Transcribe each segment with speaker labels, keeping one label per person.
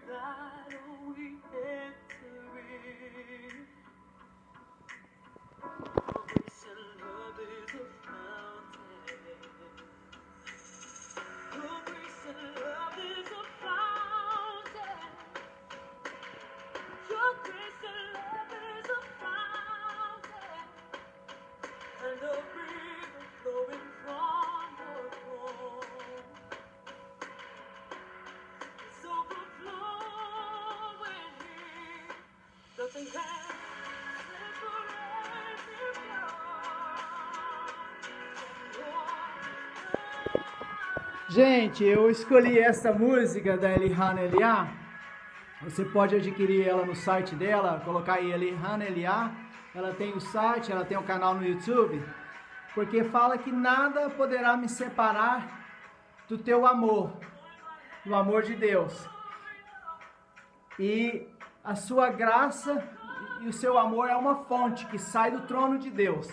Speaker 1: battle we enter in. Grace and love is a fountain. Your grace and love is a fountain. Your grace and love is a fountain. And a river flowing from your throne. It's overflowing here. Nothing can separate me from your love. Gente, eu escolhi essa música da Eliana Eliá. Você pode adquirir ela no site dela, colocar aí Eliana Eliá. Ela tem o site, ela tem um canal no YouTube, porque fala que nada poderá me separar do teu amor, do amor de Deus. E a sua graça e o seu amor é uma fonte que sai do trono de Deus.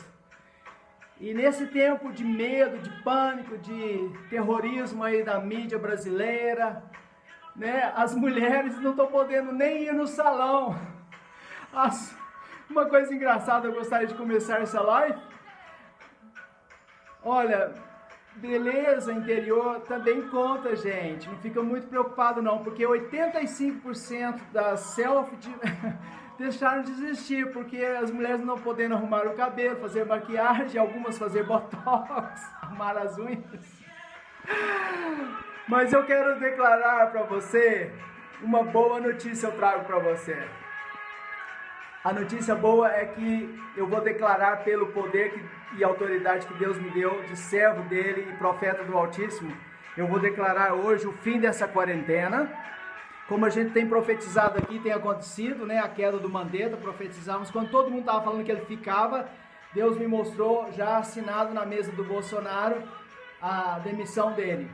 Speaker 1: E nesse tempo de medo, de pânico, de terrorismo aí da mídia brasileira, né, as mulheres não estão podendo nem ir no salão. Uma coisa engraçada, eu gostaria de começar essa live. Olha, beleza interior também conta, gente. Não fica muito preocupado não, porque 85% das selfies deixaram de existir, porque as mulheres não podendo arrumar o cabelo, fazer maquiagem, algumas fazer botox, arrumar as unhas. Mas eu quero declarar para você, uma boa notícia eu trago para você. A notícia boa é que eu vou declarar pelo poder e autoridade que Deus me deu, de servo dele e profeta do Altíssimo, eu vou declarar hoje o fim dessa quarentena. Como a gente tem profetizado aqui, tem acontecido, né, a queda do Mandetta, profetizamos, quando todo mundo estava falando que ele ficava, Deus me mostrou já assinado na mesa do Bolsonaro a demissão dele.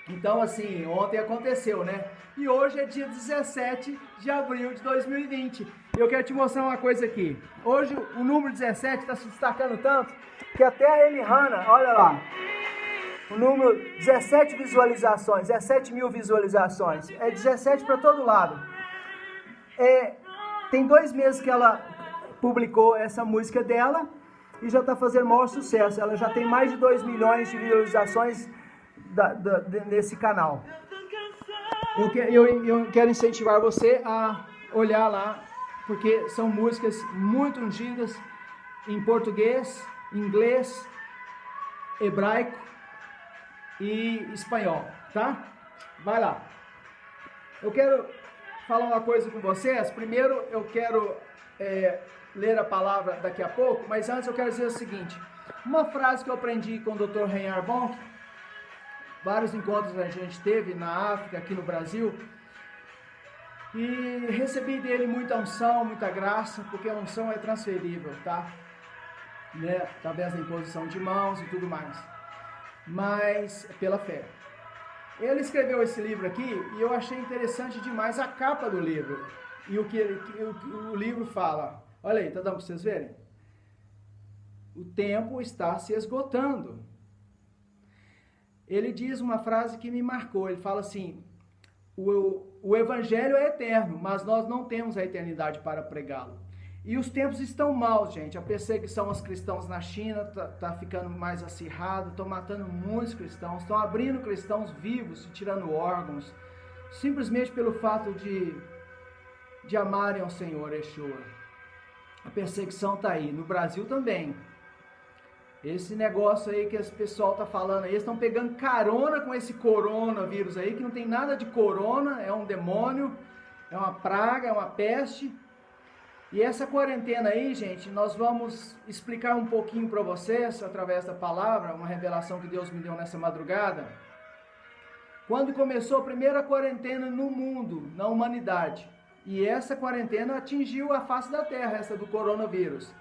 Speaker 1: Então, assim, ontem aconteceu, né? E hoje é dia 17 de abril de 2020. Eu quero te mostrar uma coisa aqui. Hoje o número 17 está se destacando tanto que até a Eliana, olha lá, o número 17 visualizações, 17 mil visualizações. É 17 para todo lado. Tem 2 meses que ela publicou essa música dela e já está fazendo maior sucesso. Ela já tem mais de 2 milhões de visualizações nesse canal. Eu quero incentivar você a olhar lá, porque são músicas muito ungidas em português, inglês, hebraico e espanhol, tá? Vai lá. Eu quero falar uma coisa com vocês. Primeiro eu quero ler a palavra daqui a pouco, mas antes eu quero dizer o seguinte. Uma frase que eu aprendi com o Dr. Reinhard Bonk, vários encontros a gente teve na África, aqui no Brasil, e recebi dele muita unção, muita graça, porque a unção é transferível, tá? Né? Através da imposição de mãos e tudo mais, mas pela fé. Ele escreveu esse livro aqui e eu achei interessante demais a capa do livro e o que o livro fala. Olha aí, tá dando para vocês verem? O tempo está se esgotando. Ele diz uma frase que me marcou, ele fala assim, o evangelho é eterno, mas nós não temos a eternidade para pregá-lo. E os tempos estão maus, gente. A perseguição aos cristãos na China tá ficando mais acirrada, estão matando muitos cristãos, estão abrindo cristãos vivos e tirando órgãos, simplesmente pelo fato de amarem ao Senhor Yeshua. A perseguição está aí, no Brasil também. Esse negócio aí que esse pessoal tá falando aí, eles estão pegando carona com esse coronavírus aí, que não tem nada de corona, é um demônio, é uma praga, é uma peste. E essa quarentena aí, gente, nós vamos explicar um pouquinho para vocês, através da palavra, uma revelação que Deus me deu nessa madrugada. Quando começou a primeira quarentena no mundo, na humanidade, e essa quarentena atingiu a face da terra, essa do coronavírus.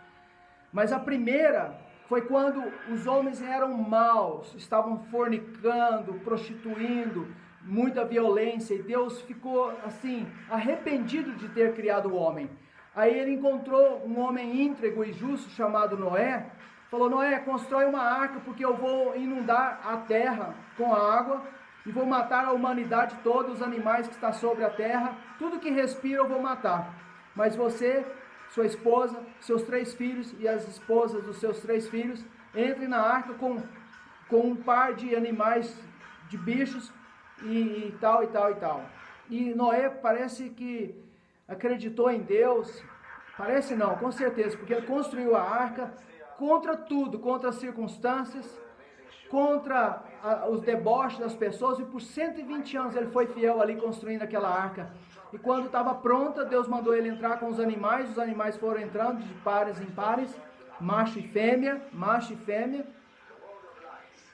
Speaker 1: Mas a primeira foi quando os homens eram maus, estavam fornicando, prostituindo, muita violência, e Deus ficou assim, arrependido de ter criado o homem. Aí ele encontrou um homem íntegro e justo chamado Noé, falou, Noé, constrói uma arca porque eu vou inundar a terra com a água, e vou matar a humanidade toda, os animais que estão sobre a terra, tudo que respira eu vou matar. Mas você, sua esposa, seus 3 filhos e as esposas dos seus 3 filhos, entrem na arca com um par de animais, de bichos e tal, e tal, e tal. E Noé parece que acreditou em Deus, parece não, com certeza, porque ele construiu a arca contra tudo, contra as circunstâncias, contra os deboches das pessoas, e por 120 anos ele foi fiel ali construindo aquela arca. E quando estava pronta, Deus mandou ele entrar com os animais foram entrando de pares em pares, macho e fêmea,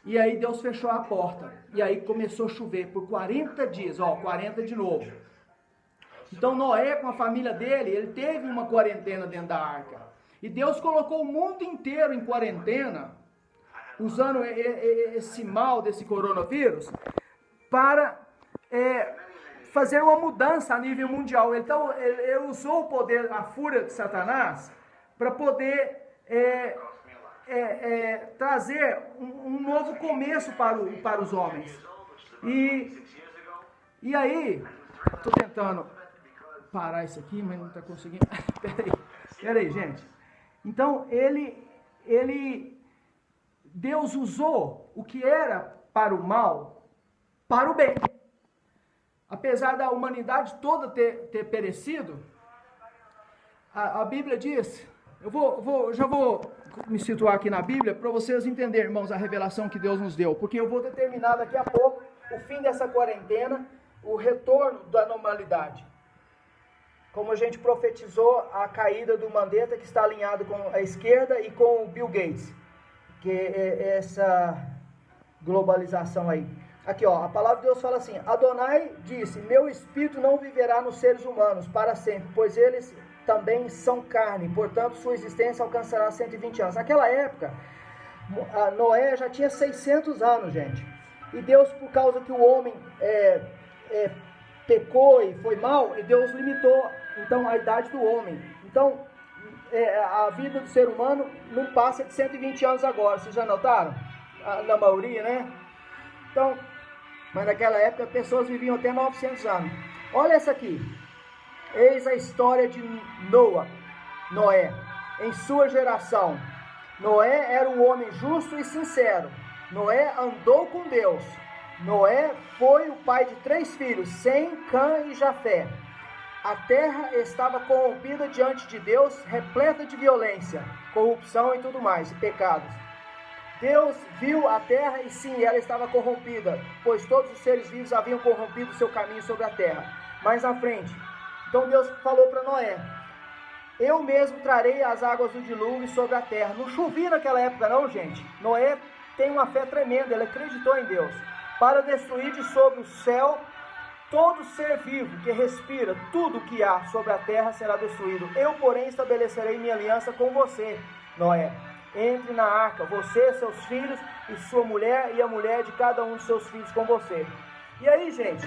Speaker 1: e aí Deus fechou a porta, e aí começou a chover por 40 dias, 40 de novo. Então Noé com a família dele, ele teve uma quarentena dentro da arca, e Deus colocou o mundo inteiro em quarentena, usando esse mal desse coronavírus, para fazer uma mudança a nível mundial. Então ele usou o poder, a fúria de Satanás, para poder trazer um novo começo para os homens. E aí, estou tentando parar isso aqui, mas não está conseguindo. Peraí, gente. Então, Deus usou o que era para o mal, para o bem. Apesar da humanidade toda ter perecido, a Bíblia diz, já vou me situar aqui na Bíblia, para vocês entenderem, irmãos, a revelação que Deus nos deu, porque eu vou determinar daqui a pouco o fim dessa quarentena, o retorno da normalidade. Como a gente profetizou a caída do Mandetta, que está alinhado com a esquerda e com o Bill Gates, que é essa globalização aí. Aqui, a palavra de Deus fala assim: Adonai disse, meu espírito não viverá nos seres humanos para sempre, pois eles também são carne, portanto sua existência alcançará 120 anos. Naquela época, Noé já tinha 600 anos, gente. E Deus, por causa que o homem pecou e foi mal, e Deus limitou então a idade do homem. Então, a vida do ser humano não passa de 120 anos agora, vocês já notaram? Na maioria, né? Então, mas naquela época as pessoas viviam até 900 anos. Olha essa aqui. Eis a história de Noé, em sua geração. Noé era um homem justo e sincero. Noé andou com Deus. Noé foi o pai de 3 filhos, Sem, Cã e Jafé. A terra estava corrompida diante de Deus, repleta de violência, corrupção e tudo mais, e pecados. Deus viu a terra e sim, ela estava corrompida, pois todos os seres vivos haviam corrompido seu caminho sobre a terra. Mais à frente, então Deus falou para Noé: eu mesmo trarei as águas do dilúvio sobre a terra. Não chovia naquela época não, gente. Noé tem uma fé tremenda, ele acreditou em Deus, para destruir de sobre o céu todo ser vivo que respira, tudo que há sobre a terra será destruído. Eu, porém, estabelecerei minha aliança com você, Noé. Entre na arca, você, seus filhos e sua mulher, e a mulher de cada um de seus filhos com você. E aí, gente,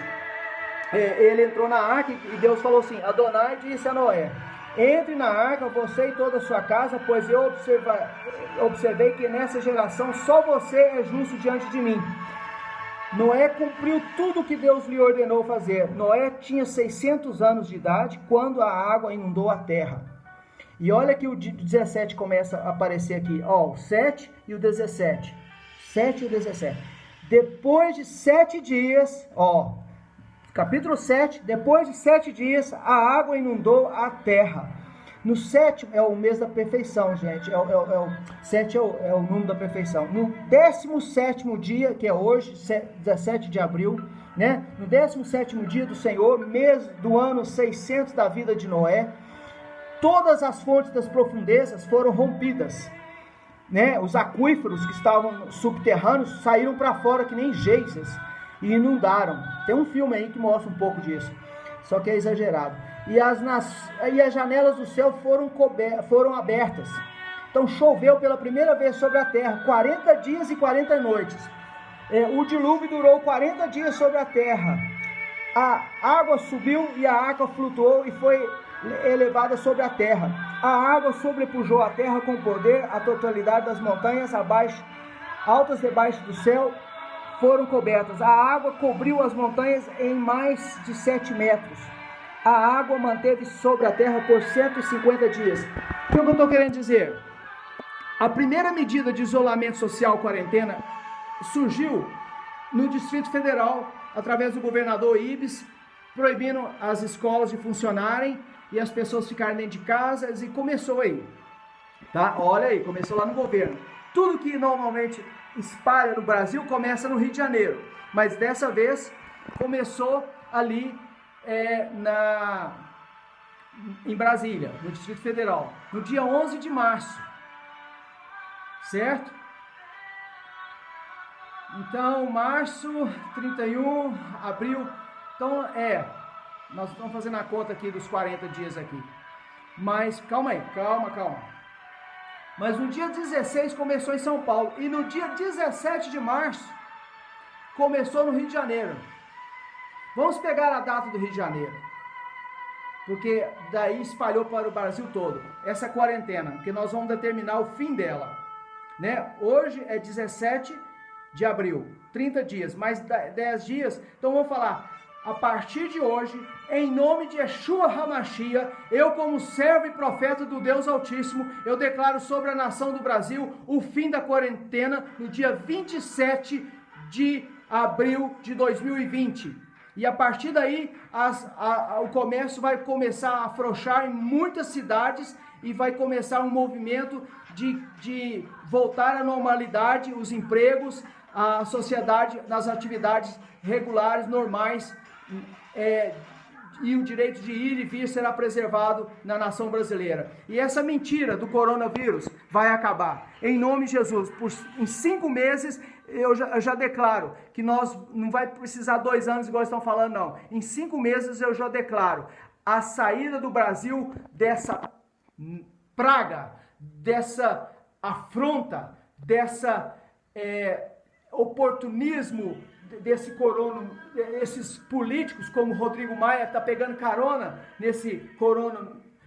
Speaker 1: ele entrou na arca e Deus falou assim: Adonai disse a Noé: entre na arca, você e toda a sua casa, pois eu observei que nessa geração só você é justo diante de mim. Noé cumpriu tudo o que Deus lhe ordenou fazer. Noé tinha 600 anos de idade quando a água inundou a terra. E olha que o 17 começa a aparecer aqui, o 7 e o 17. 7 e o 17. Depois de 7 dias, capítulo 7, depois de 7 dias, a água inundou a terra. No 7º é o mês da perfeição, gente. 7 é o número da perfeição. No 17º dia, que é hoje, 17 de abril, né? No 17º dia do Senhor, mês do ano 600 da vida de Noé, todas as fontes das profundezas foram rompidas, né? Os aquíferos que estavam subterrâneos saíram para fora que nem geysers e inundaram. Tem um filme aí que mostra um pouco disso, só que é exagerado. E as janelas do céu foram abertas. Então choveu pela primeira vez sobre a terra, 40 dias e 40 noites. O dilúvio durou 40 dias sobre a terra. A água subiu e a arca flutuou e foi elevada sobre a terra. A água sobrepujou a terra com poder, a totalidade das montanhas altas debaixo do céu foram cobertas. A água cobriu as montanhas em mais de 7 metros. A água manteve sobre a terra por 150 dias. O que eu estou querendo dizer? A primeira medida de isolamento social, quarentena, surgiu no Distrito Federal, através do governador Ibis, proibindo as escolas de funcionarem e as pessoas ficarem dentro de casa, e começou aí, tá? Olha aí, começou lá no governo. Tudo que normalmente espalha no Brasil começa no Rio de Janeiro, mas dessa vez começou ali em Brasília, no Distrito Federal, no dia 11 de março, certo? Então, março, 31, abril, então nós estamos fazendo a conta aqui dos 40 dias aqui, mas calma aí, calma. Mas no dia 16 começou em São Paulo, e no dia 17 de março começou no Rio de Janeiro. Vamos pegar a data do Rio de Janeiro, porque daí espalhou para o Brasil todo, essa quarentena, que nós vamos determinar o fim dela, né? Hoje é 17 de abril, 30 dias, mais 10 dias, então vamos falar, a partir de hoje, em nome de Yeshua HaMashiach, eu como servo e profeta do Deus Altíssimo, eu declaro sobre a nação do Brasil o fim da quarentena no dia 27 de abril de 2020. E a partir daí, o comércio vai começar a afrouxar em muitas cidades e vai começar um movimento de voltar à normalidade, os empregos, a sociedade nas atividades regulares, normais, e o direito de ir e vir será preservado na nação brasileira. E essa mentira do coronavírus vai acabar, em nome de Jesus. Em 5 meses, eu já declaro que nós não vai precisar 2 anos, igual estão falando, não. Em 5 meses eu já declaro a saída do Brasil dessa praga, dessa afronta, dessa oportunismo, desse esses políticos como Rodrigo Maia está pegando carona nesse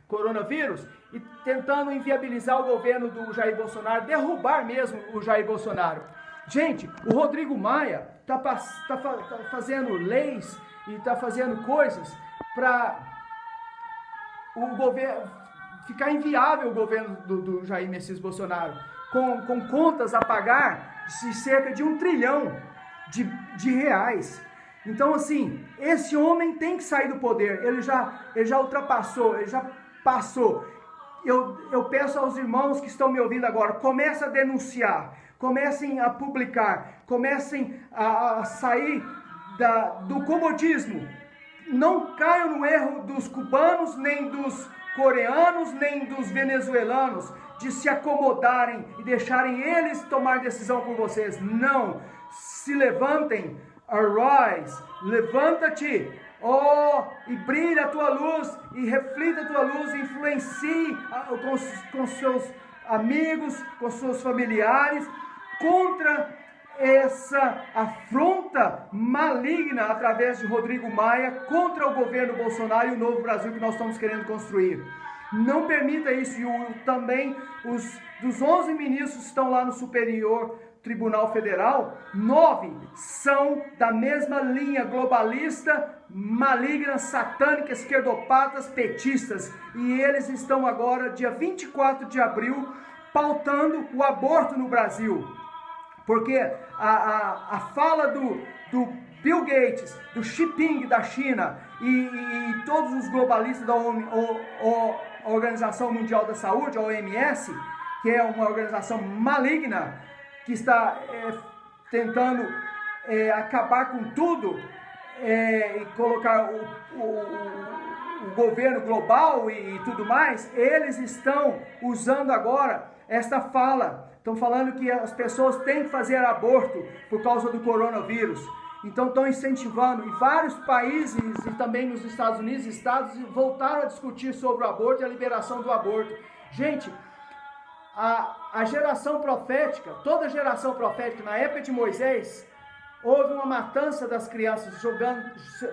Speaker 1: coronavírus e tentando inviabilizar o governo do Jair Bolsonaro, derrubar mesmo o Jair Bolsonaro. Gente, o Rodrigo Maia está fazendo leis e está fazendo coisas para o governo ficar inviável, o governo do Jair Messias Bolsonaro, com contas a pagar de cerca de 1 trilhão de reais. Então, assim, esse homem tem que sair do poder. Ele já ultrapassou, ele já passou. Eu peço aos irmãos que estão me ouvindo agora, comecem a denunciar, comecem a publicar, comecem a sair do comodismo. Não caiam no erro dos cubanos, nem dos coreanos, nem dos venezuelanos, de se acomodarem e deixarem eles tomar decisão por vocês. Não! Se levantem, arise, levanta-te, e brilha a tua luz, e reflita a tua luz, e influencie com seus amigos, com seus familiares, contra essa afronta maligna através de Rodrigo Maia contra o governo Bolsonaro e o novo Brasil que nós estamos querendo construir. Não permita isso. E também dos 11 ministros que estão lá no Superior Tribunal Federal, 9 são da mesma linha globalista, maligna, satânica, esquerdopatas, petistas. E eles estão agora, dia 24 de abril, pautando o aborto no Brasil. Porque a fala do Bill Gates, do Xi Jinping da China e todos os globalistas da Organização Mundial da Saúde, a OMS, que é uma organização maligna, que está tentando acabar com tudo e colocar o governo global e tudo mais, eles estão usando agora esta fala. Estão falando que as pessoas têm que fazer aborto por causa do coronavírus. Então estão incentivando, e vários países, e também nos Estados Unidos, estados voltaram a discutir sobre o aborto e a liberação do aborto. Gente, a geração profética, toda geração profética, na época de Moisés, houve uma matança das crianças,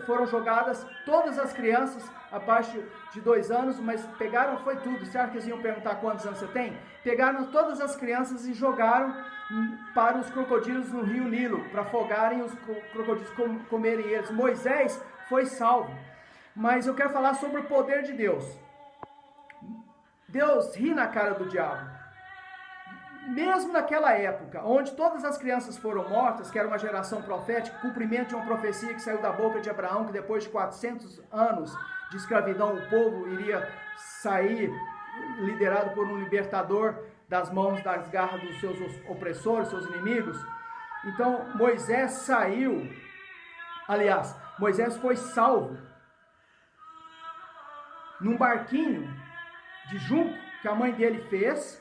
Speaker 1: foram jogadas todas as crianças abaixo de 2 anos, mas pegaram, foi tudo. Será que eles iam perguntar quantos anos você tem? Pegaram todas as crianças e jogaram para os crocodilos no rio Nilo, para afogarem os crocodilos, comerem eles. Moisés foi salvo. Mas eu quero falar sobre o poder de Deus. Deus ri na cara do diabo. Mesmo naquela época, onde todas as crianças foram mortas, que era uma geração profética, cumprimento de uma profecia que saiu da boca de Abraão, que depois de 400 anos de escravidão, o povo iria sair liderado por um libertador das mãos, das garras dos seus opressores, seus inimigos. Então, Moisés saiu, aliás, Moisés foi salvo num barquinho de junco que a mãe dele fez,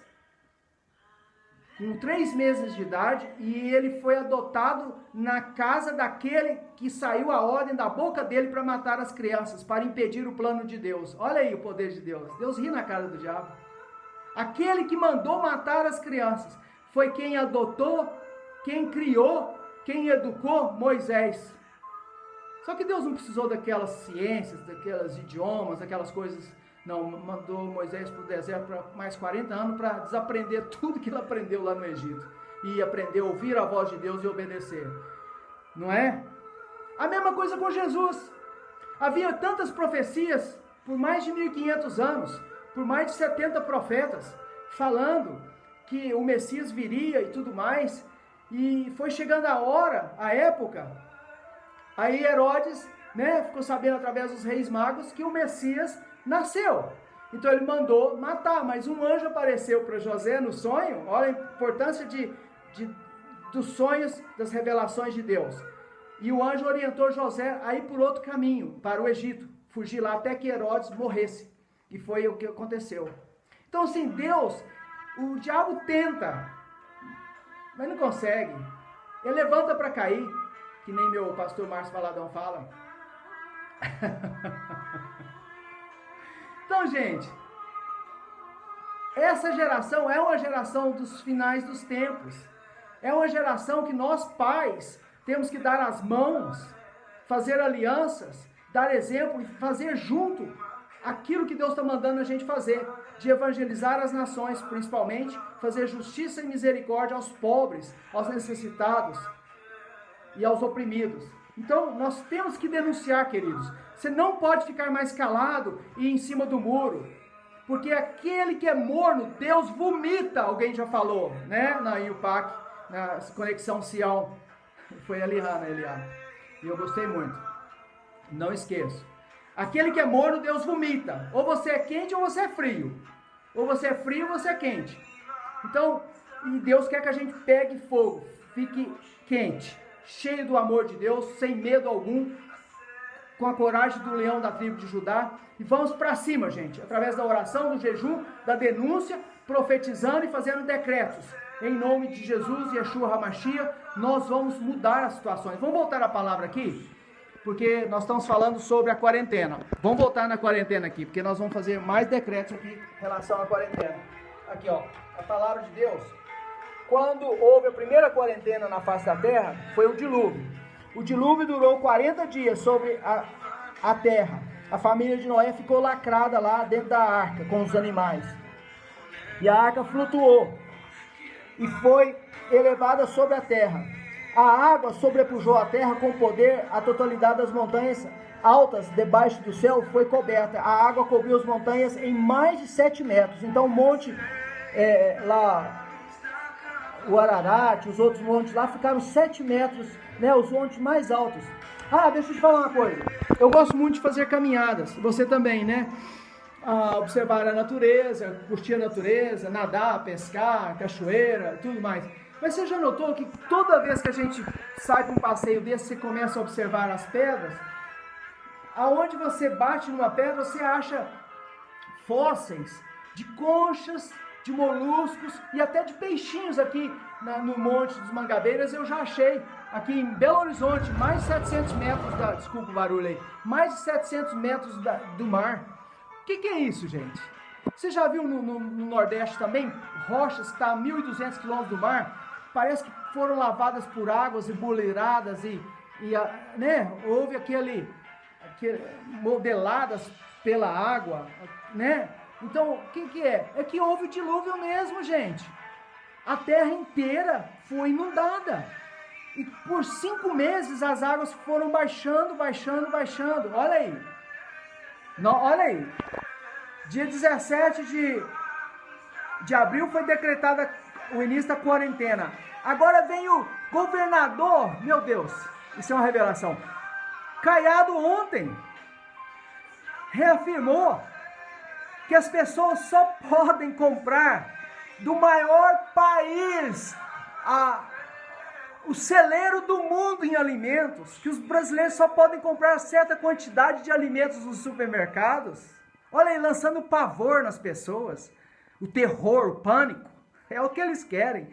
Speaker 1: com 3 meses de idade, e ele foi adotado na casa daquele que saiu a ordem da boca dele para matar as crianças, para impedir o plano de Deus. Olha aí o poder de Deus. Deus ri na cara do diabo. Aquele que mandou matar as crianças foi quem adotou, quem criou, quem educou Moisés. Só que Deus não precisou daquelas ciências, daqueles idiomas, daquelas coisas. Não, mandou Moisés para o deserto por mais 40 anos para desaprender tudo que ele aprendeu lá no Egito. E aprender a ouvir a voz de Deus e obedecer. Não é? A mesma coisa com Jesus. Havia tantas profecias por mais de 1500 anos, por mais de 70 profetas, falando que o Messias viria e tudo mais. E foi chegando a hora, a época, aí Herodes, ficou sabendo através dos reis magos que o Messias nasceu. Então ele mandou matar, mas um anjo apareceu para José no sonho. Olha a importância dos sonhos, das revelações de Deus. E o anjo orientou José a ir por outro caminho, para o Egito, fugir lá até que Herodes morresse. E foi o que aconteceu. Então assim, Deus, o diabo tenta, mas não consegue. Ele levanta para cair, que nem meu pastor Márcio Valadão fala. Então, gente, essa geração é uma geração dos finais dos tempos. É uma geração que nós, pais, temos que dar as mãos, fazer alianças, dar exemplo e fazer junto aquilo que Deus está mandando a gente fazer, de evangelizar as nações, principalmente, fazer justiça e misericórdia aos pobres, aos necessitados e aos oprimidos. Então, nós temos que denunciar, queridos. Você não pode ficar mais calado e em cima do muro. Porque aquele que é morno, Deus vomita. Alguém já falou, na IUPAC, na Conexão Sião. Foi ali, Eliá. E eu gostei muito. Não esqueço. Aquele que é morno, Deus vomita. Ou você é quente ou você é frio. Ou você é frio ou você é quente. Então, e Deus quer que a gente pegue fogo, fique quente, cheio do amor de Deus, sem medo algum, com a coragem do leão da tribo de Judá, e vamos para cima, gente, através da oração, do jejum, da denúncia, profetizando e fazendo decretos. Em nome de Jesus, Yeshua HaMashiach, nós vamos mudar as situações. Vamos voltar a palavra aqui, porque nós estamos falando sobre a quarentena. Vamos voltar na quarentena aqui, porque nós vamos fazer mais decretos aqui em relação à quarentena. Aqui, ó, a palavra de Deus. Quando houve a primeira quarentena na face da terra, foi o dilúvio. O dilúvio durou 40 dias sobre a terra. A família de Noé ficou lacrada lá dentro da arca com os animais. E a arca flutuou e foi elevada sobre a terra. A água sobrepujou a terra com poder, a totalidade das montanhas altas debaixo do céu foi coberta. A água cobriu as montanhas em mais de 7 metros. Então o monte lá, o Ararat, os outros montes lá ficaram 7 metros, os montes mais altos. Deixa eu te falar uma coisa. Eu gosto muito de fazer caminhadas. Você também, observar a natureza, curtir a natureza, nadar, pescar, cachoeira, tudo mais. Mas você já notou que toda vez que a gente sai para um passeio desse, você começa a observar as pedras? Aonde você bate numa pedra, você acha fósseis de conchas, de moluscos e até de peixinhos aqui no Monte dos Mangabeiras. Eu já achei aqui em Belo Horizonte, mais de 700 metros desculpa o barulho aí, mais de 700 metros do mar. O que é isso, gente? Você já viu no Nordeste também, rochas que estão a 1.200 quilômetros do mar? Parece que foram lavadas por águas e buleradas né? Houve aquele modeladas pela água, né? Então, o que é? É que houve o dilúvio mesmo, gente. A terra inteira foi inundada. E por 5 meses as águas foram baixando. Olha aí. Olha aí. Dia 17 de abril foi decretada o início da quarentena. Agora vem o governador, meu Deus, isso é uma revelação. Caiado ontem reafirmou que as pessoas só podem comprar do maior país, o celeiro do mundo em alimentos, que os brasileiros só podem comprar certa quantidade de alimentos nos supermercados. Olha aí, lançando pavor nas pessoas, o terror, o pânico, é o que eles querem.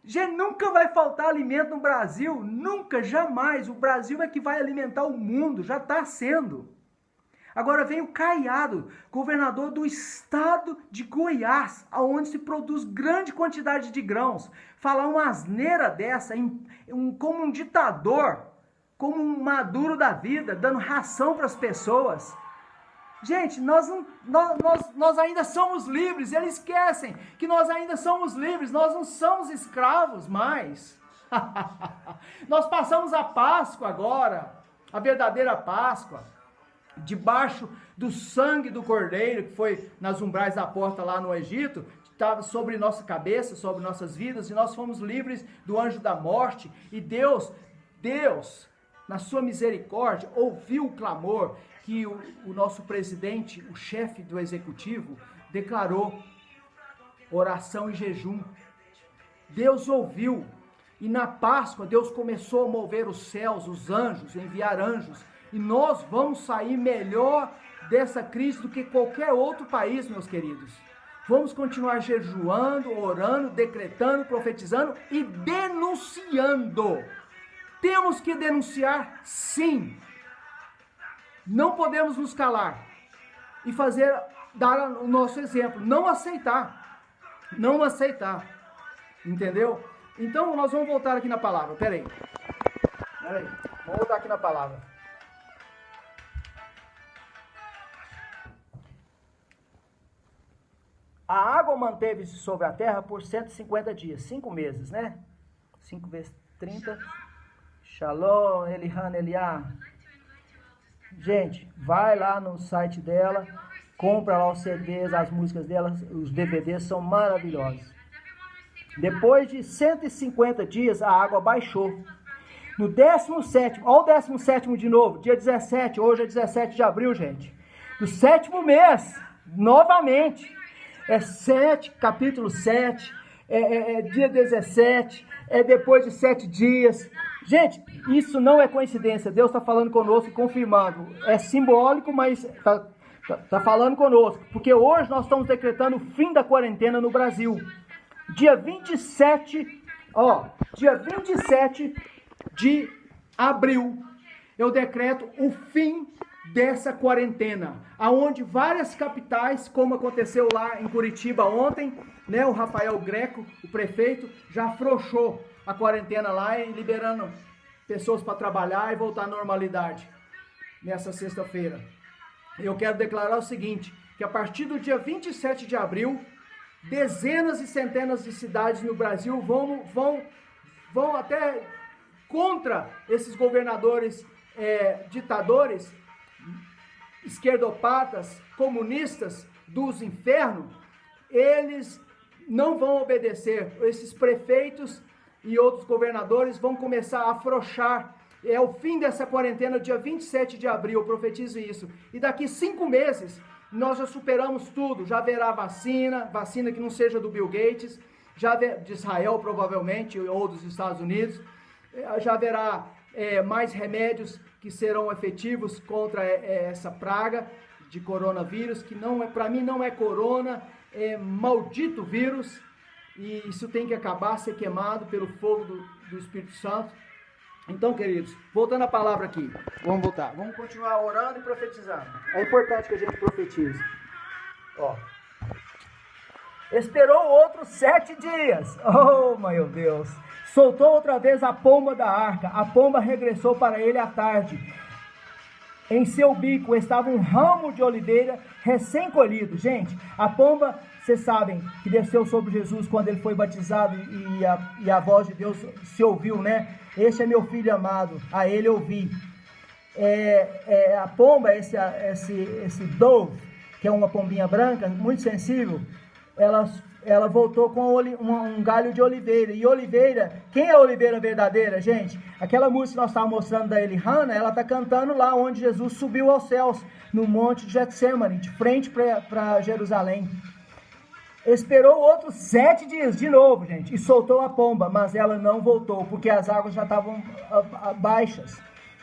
Speaker 1: Gente, nunca vai faltar alimento no Brasil, nunca, jamais. O Brasil é que vai alimentar o mundo, já está sendo. Agora vem o Caiado, governador do estado de Goiás, onde se produz grande quantidade de grãos, falar uma asneira dessa, como um ditador, como um Maduro da vida, dando ração para as pessoas. Gente, nós ainda somos livres, eles esquecem que nós ainda somos livres, nós não somos escravos mais. Nós passamos a Páscoa agora, a verdadeira Páscoa, debaixo do sangue do Cordeiro, que foi nas umbrais da porta lá no Egito, estava sobre nossa cabeça, sobre nossas vidas, e nós fomos livres do anjo da morte, e Deus, na sua misericórdia, ouviu o clamor que o nosso presidente, o chefe do executivo, declarou, oração e jejum. Deus ouviu, e na Páscoa Deus começou a mover os céus, os anjos, enviar anjos, e nós vamos sair melhor dessa crise do que qualquer outro país, meus queridos. Vamos continuar jejuando, orando, decretando, profetizando e denunciando. Temos que denunciar, sim. Não podemos nos calar e dar o nosso exemplo. Não aceitar. Entendeu? Então, nós vamos voltar aqui na palavra. Peraí. Vamos voltar aqui na palavra. A água manteve-se sobre a terra por 150 dias, 5 meses, né? 5 vezes 30. Shalom, Elihan, Eliá. Gente, vai lá no site dela, compra lá os CDs, as músicas dela, os DVDs são maravilhosos. Depois de 150 dias, a água baixou. No 17º, olha o 17º de novo, dia 17, hoje é 17 de abril, gente. No 7º mês, novamente, capítulo 7, dia 17, depois de 7 dias. Gente, isso não é coincidência, Deus está falando conosco, confirmando. É simbólico, mas está falando conosco, porque hoje nós estamos decretando o fim da quarentena no Brasil. Dia 27 de abril, eu decreto o fim dessa quarentena, aonde várias capitais, como aconteceu lá em Curitiba ontem, né, o Rafael Greco, o prefeito, já afrouxou a quarentena lá e liberando pessoas para trabalhar e voltar à normalidade nessa sexta-feira. Eu quero declarar o seguinte, que a partir do dia 27 de abril, dezenas e centenas de cidades no Brasil vão até contra esses governadores ditadores, esquerdopatas, comunistas dos infernos. Eles não vão obedecer. Esses prefeitos e outros governadores vão começar a afrouxar. É o fim dessa quarentena, dia 27 de abril, eu profetizo isso. E daqui 5 meses, nós já superamos tudo. Já haverá vacina que não seja do Bill Gates, de Israel provavelmente, ou dos Estados Unidos. Já haverá mais remédios que serão efetivos contra essa praga de coronavírus, que para mim não é corona, é maldito vírus, e isso tem que acabar, ser queimado pelo fogo do Espírito Santo. Então, queridos, voltando à palavra aqui, vamos continuar orando e profetizando. É importante que a gente profetize. Esperou outros 7 dias. Oh, meu Deus. Soltou outra vez a pomba da arca. A pomba regressou para ele à tarde. Em seu bico estava um ramo de oliveira recém-colhido. Gente, a pomba, vocês sabem, que desceu sobre Jesus quando ele foi batizado e a voz de Deus se ouviu, né? Este é meu filho amado, a ele ouvi. A pomba, esse dove, que é uma pombinha branca, muito sensível, ela voltou com um galho de oliveira. E oliveira, quem é a oliveira verdadeira, gente? Aquela música que nós estávamos mostrando da Eliana, ela está cantando lá onde Jesus subiu aos céus, no monte de Getsemane, de frente para Jerusalém. Esperou outros 7 dias de novo, gente, e soltou a pomba, mas ela não voltou, porque as águas já estavam baixas.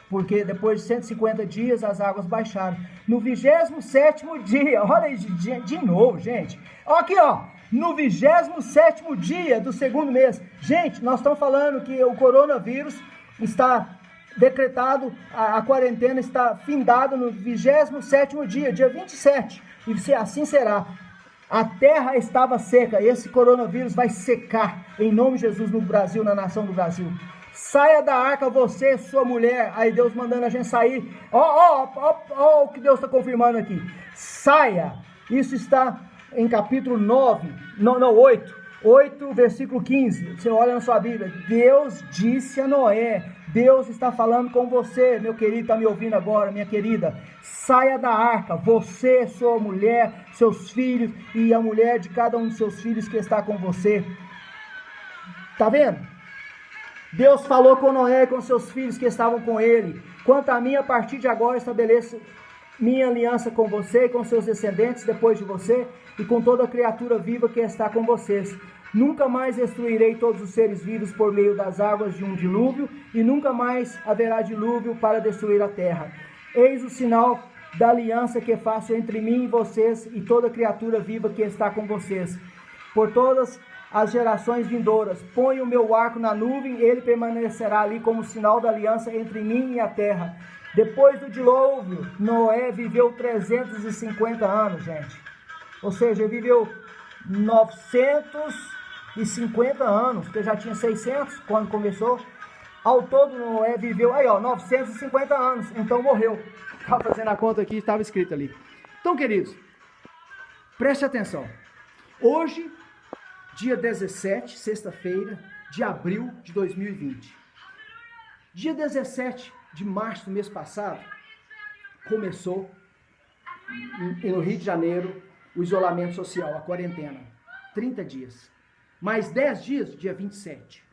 Speaker 1: Porque depois de 150 dias as águas baixaram. No 27º dia, olha aí de novo, gente. Aqui, ó, no 27º dia do segundo mês. Gente, nós estamos falando que o coronavírus está decretado, a quarentena está findada no 27º dia, dia 27. E assim será. A terra estava seca, esse coronavírus vai secar, em nome de Jesus, no Brasil, na nação do Brasil. Saia da arca, você, sua mulher. Aí Deus mandando a gente sair. Ó o que Deus está confirmando aqui. Saia. Isso está em capítulo 8, versículo 15. Você olha na sua Bíblia. Deus disse a Noé. Deus está falando com você, meu querido, está me ouvindo agora, minha querida. Saia da arca, você, sua mulher, seus filhos e a mulher de cada um de seus filhos que está com você. Tá vendo? Deus falou com Noé e com seus filhos que estavam com ele. Quanto a mim, a partir de agora estabeleço minha aliança com você e com seus descendentes depois de você e com toda criatura viva que está com vocês. Nunca mais destruirei todos os seres vivos por meio das águas de um dilúvio, e nunca mais haverá dilúvio para destruir a terra. Eis o sinal da aliança que faço entre mim e vocês e toda criatura viva que está com vocês. Por todas as gerações vindouras, ponho o meu arco na nuvem, ele permanecerá ali como sinal da aliança entre mim e a terra. Depois do dilúvio, Noé viveu 350 anos, gente. Ou seja, ele viveu 950 anos, porque já tinha 600 quando começou. Ao todo, Noé viveu, 950 anos, então morreu. Estava fazendo a conta aqui, estava escrito ali. Então, queridos, preste atenção. Hoje, dia 17, sexta-feira, de abril de 2020. Dia 17 de março do mês passado, começou no Rio de Janeiro o isolamento social, a quarentena. 30 dias. Mais 10 dias, dia 27.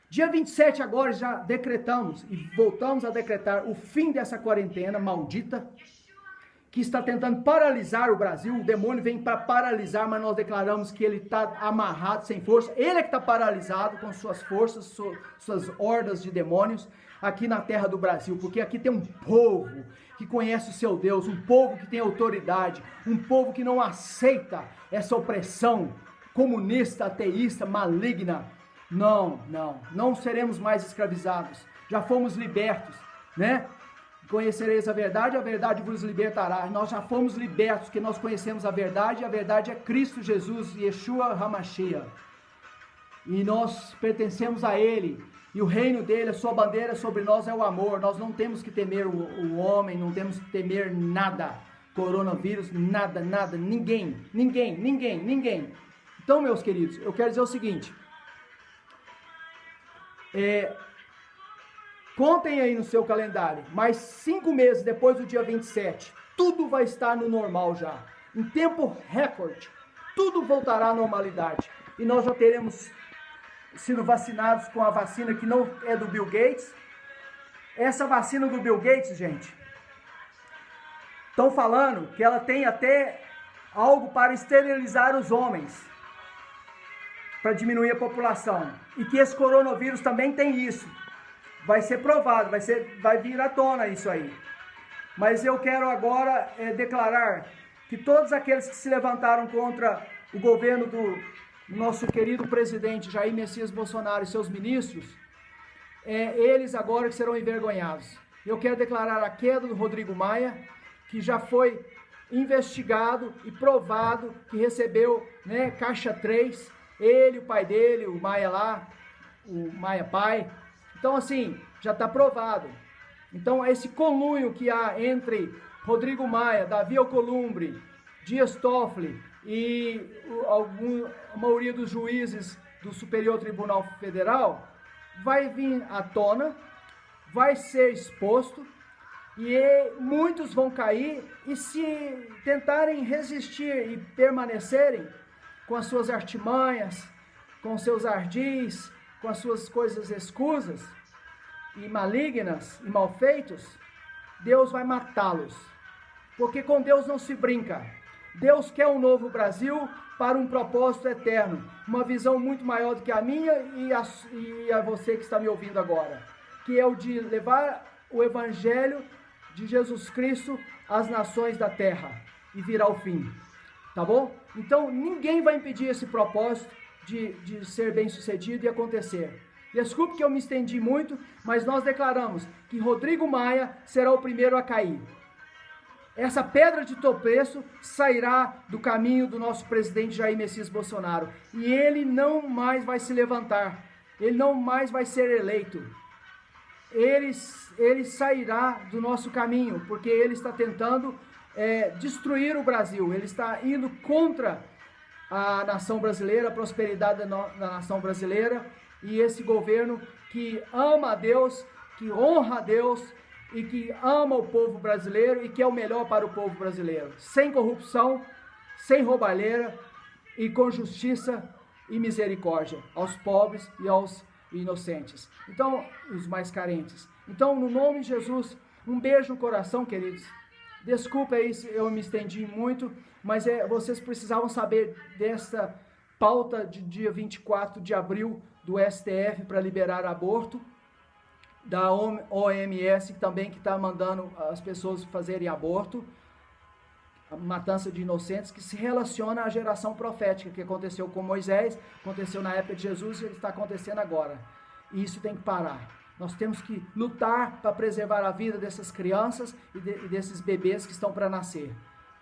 Speaker 1: Dia 27 agora já decretamos e voltamos a decretar o fim dessa quarentena maldita que está tentando paralisar o Brasil. O demônio vem para paralisar, mas nós declaramos que ele está amarrado, sem força. Ele é que está paralisado com suas forças, suas hordas de demônios aqui na terra do Brasil, porque aqui tem um povo que conhece o seu Deus, um povo que tem autoridade, um povo que não aceita essa opressão comunista, ateísta, maligna. Não seremos mais escravizados. Já fomos libertos, né? Conhecereis a verdade vos libertará. Nós já fomos libertos, porque nós conhecemos a verdade, e a verdade é Cristo Jesus, Yeshua HaMashiach. E nós pertencemos a Ele, e o reino dele, a sua bandeira sobre nós é o amor. Nós não temos que temer o homem, não temos que temer nada, coronavírus, nada, ninguém. Então, meus queridos, eu quero dizer o seguinte, contem aí no seu calendário, mais 5 meses depois do dia 27, tudo vai estar no normal já. Em tempo recorde, tudo voltará à normalidade. E nós já teremos sido vacinados com a vacina que não é do Bill Gates. Essa vacina do Bill Gates, gente, estão falando que ela tem até algo para esterilizar os homens, para diminuir a população. E que esse coronavírus também tem isso. Vai ser provado, vai vir à tona isso aí. Mas eu quero agora declarar que todos aqueles que se levantaram contra o governo do nosso querido presidente Jair Messias Bolsonaro e seus ministros, eles agora que serão envergonhados. Eu quero declarar a queda do Rodrigo Maia, que já foi investigado e provado que recebeu, caixa 3, ele, o pai dele, o Maia lá, o Maia pai. Então, assim, já está provado. Então, esse conluio que há entre Rodrigo Maia, Davi Alcolumbre, Dias Toffoli e a maioria dos juízes do Superior Tribunal Federal vai vir à tona, vai ser exposto e muitos vão cair, e se tentarem resistir e permanecerem com as suas artimanhas, com seus ardis, com as suas coisas escusas e malignas e malfeitos, Deus vai matá-los. Porque com Deus não se brinca. Deus quer um novo Brasil para um propósito eterno, uma visão muito maior do que a minha e a você que está me ouvindo agora, que é o de levar o Evangelho de Jesus Cristo às nações da terra e virá o fim, tá bom? Então ninguém vai impedir esse propósito de ser bem sucedido e acontecer. Desculpe que eu me estendi muito, mas nós declaramos que Rodrigo Maia será o primeiro a cair. Essa pedra de tropeço sairá do caminho do nosso presidente Jair Messias Bolsonaro. E ele não mais vai se levantar. Ele não mais vai ser eleito. Ele sairá do nosso caminho, porque ele está tentando destruir o Brasil. Ele está indo contra a nação brasileira, a prosperidade da nação brasileira. E esse governo que ama a Deus, que honra a Deus, e que ama o povo brasileiro e que é o melhor para o povo brasileiro, sem corrupção, sem roubalheira e com justiça e misericórdia aos pobres e aos inocentes, então os mais carentes. Então, no nome de Jesus, um beijo no coração, queridos. Desculpa aí se eu me estendi muito, mas vocês precisavam saber dessa pauta de dia 24 de abril do STF para liberar aborto, da OMS também, que está mandando as pessoas fazerem aborto, a matança de inocentes, que se relaciona à geração profética, que aconteceu com Moisés, aconteceu na época de Jesus e está acontecendo agora. E isso tem que parar. Nós temos que lutar para preservar a vida dessas crianças e desses bebês que estão para nascer,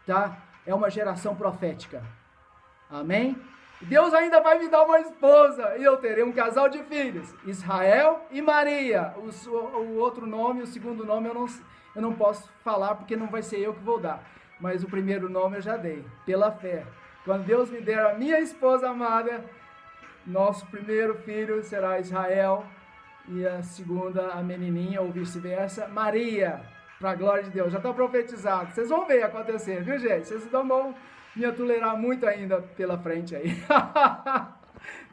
Speaker 1: tá? É uma geração profética. Amém? Deus ainda vai me dar uma esposa e eu terei um casal de filhos, Israel e Maria. O outro nome, o segundo nome eu não posso falar porque não vai ser eu que vou dar. Mas o primeiro nome eu já dei, pela fé. Quando Deus me der a minha esposa amada, nosso primeiro filho será Israel e a segunda, a menininha, ou vice-versa, Maria, para a glória de Deus. Já está profetizado. Vocês vão ver acontecer, viu, gente? Vocês não vão me atolerar muito ainda pela frente aí.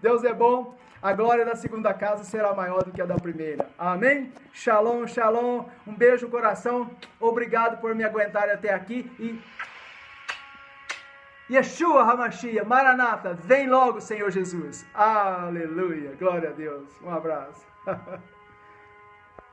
Speaker 1: Deus é bom. A glória da segunda casa será maior do que a da primeira. Amém? Shalom, shalom. Um beijo no coração. Obrigado por me aguentar até aqui. E Yeshua HaMashiach, Maranata, vem logo, Senhor Jesus. Aleluia. Glória a Deus. Um abraço.